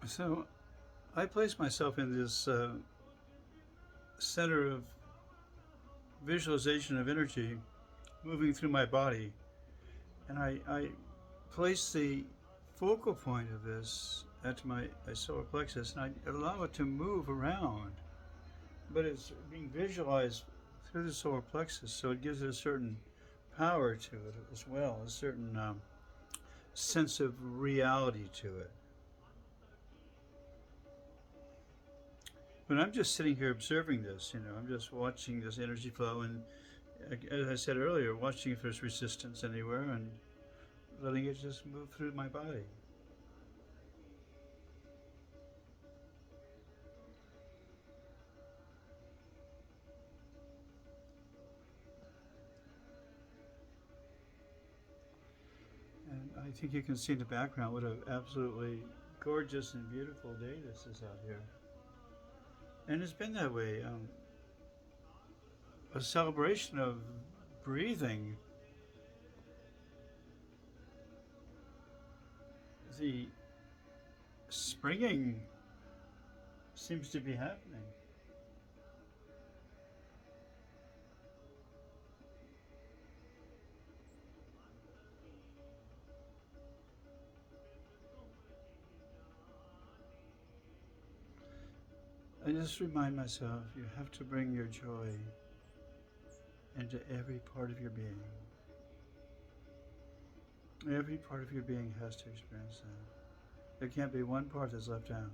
So I place myself in this center of visualization of energy moving through my body, and I place the focal point of this at my solar plexus, and I allow it to move around, but it's being visualized through the solar plexus, so it gives it a certain power to it as well, a certain sense of reality to it. But I'm just sitting here observing this, I'm just watching this energy flow, and as I said earlier, watching if there's resistance anywhere and letting it just move through my body. And I think you can see in the background what an absolutely gorgeous and beautiful day this is out here. And it's been that way. A celebration of breathing. The springing seems to be happening. I just remind myself you have to bring your joy into every part of your being. Every part of your being has to experience that. There can't be one part that's left out.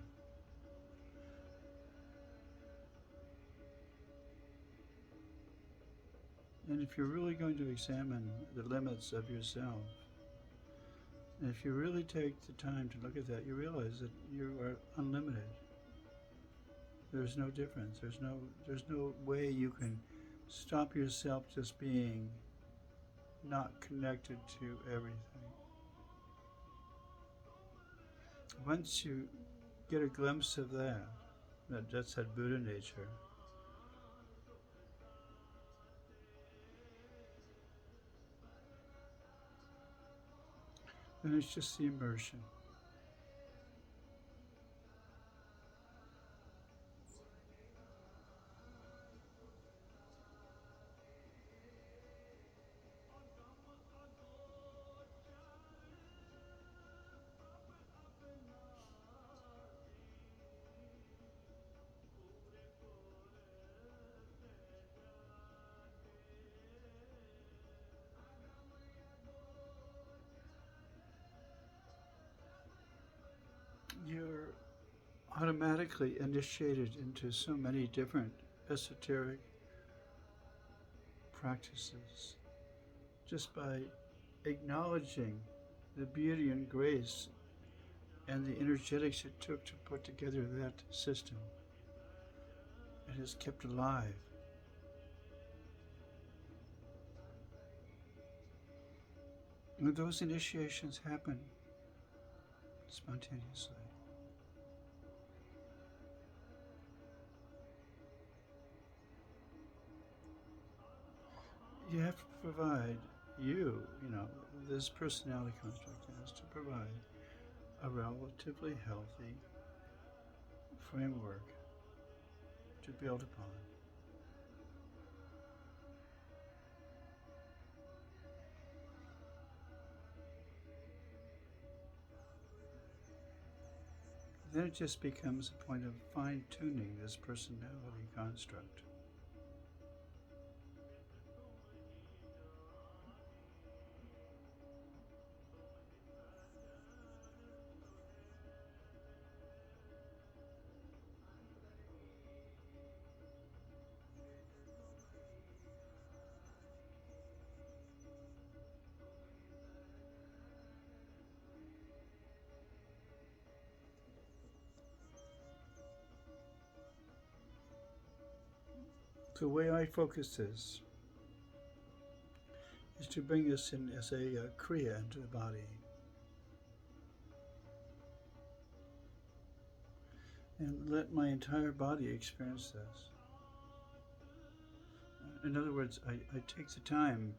And if you're really going to examine the limits of yourself, and if you really take the time to look at that, you realize that you are unlimited. There's no difference. There's no way you can stop yourself just being not connected to everything. Once you get a glimpse of that's that Buddha nature, then it's just the immersion. You're automatically initiated into so many different esoteric practices just by acknowledging the beauty and grace and the energetics it took to put together that system. It is kept alive. And those initiations happen spontaneously. You have to provide, this personality construct has to provide a relatively healthy framework to build upon. Then it just becomes a point of fine tuning this personality construct. The way I focus this is to bring this in as a kriya into the body. And let my entire body experience this. In other words, I take the time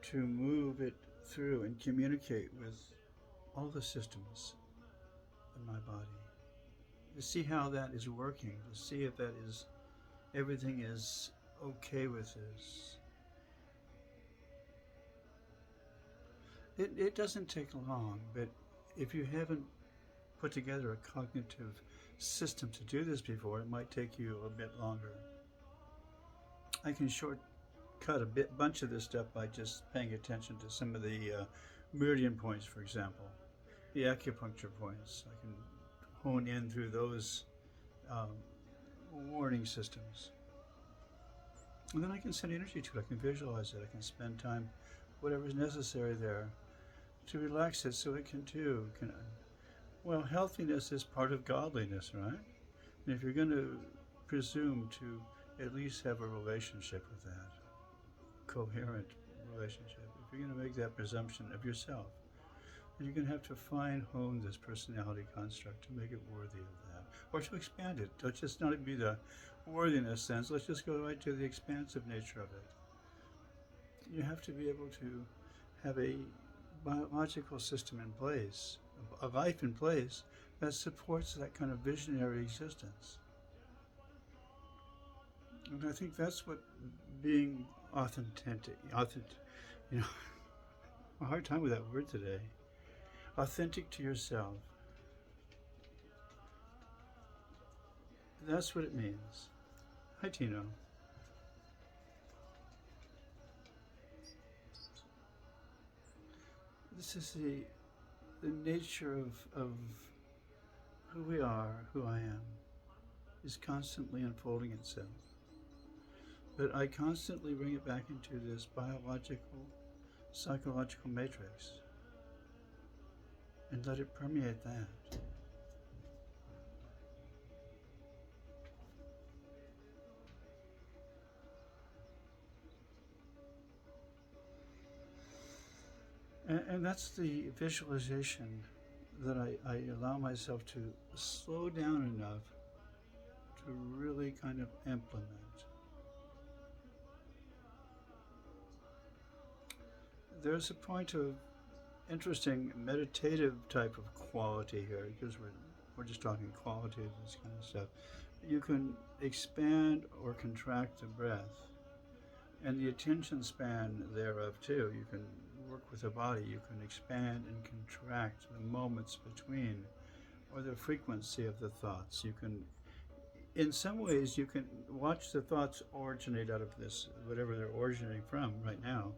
to move it through and communicate with all the systems in my body, to see how that is working, to see if that is, everything is okay with this. It doesn't take long, but if you haven't put together a cognitive system to do this before, it might take you a bit longer. I can shortcut bunch of this stuff by just paying attention to some of the meridian points, for example, the acupuncture points. I can hone in through those um, warning systems. And then I can send energy to it. I can visualize it. I can spend time, whatever is necessary there, to relax it so it can too. Well, healthiness is part of godliness, right? And if you're going to presume to at least have a relationship with that, coherent relationship, if you're going to make that presumption of yourself, then you're going to have to hone this personality construct to make it worthy of that, or to expand it. Don't just not be the worthiness sense. Let's just go right to the expansive nature of it. You have to be able to have a biological system in place, a life in place that supports that kind of visionary existence. And I think that's what being authentic, a hard time with that word today. Authentic to yourself. That's what it means. Hi, Tino. This is the nature of who we are, who I am, is constantly unfolding itself. But I constantly bring it back into this biological, psychological matrix and let it permeate that. And that's the visualization that I allow myself to slow down enough to really kind of implement. There's a point of interesting meditative type of quality here, because we're just talking quality of this kind of stuff. You can expand or contract the breath, and the attention span thereof too. You can work with the body. You can expand and contract the moments between, or the frequency of the thoughts. You can, in some ways, you can watch the thoughts originate out of this, whatever they're originating from right now,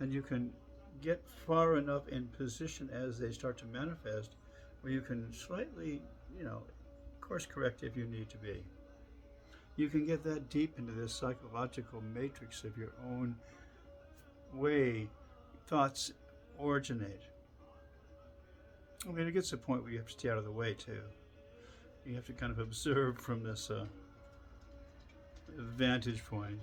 and you can get far enough in position as they start to manifest where you can slightly, course correct if you need to be. You can get that deep into this psychological matrix of your own way thoughts originate. I mean, it gets to a point where you have to stay out of the way too. You have to kind of observe from this vantage point,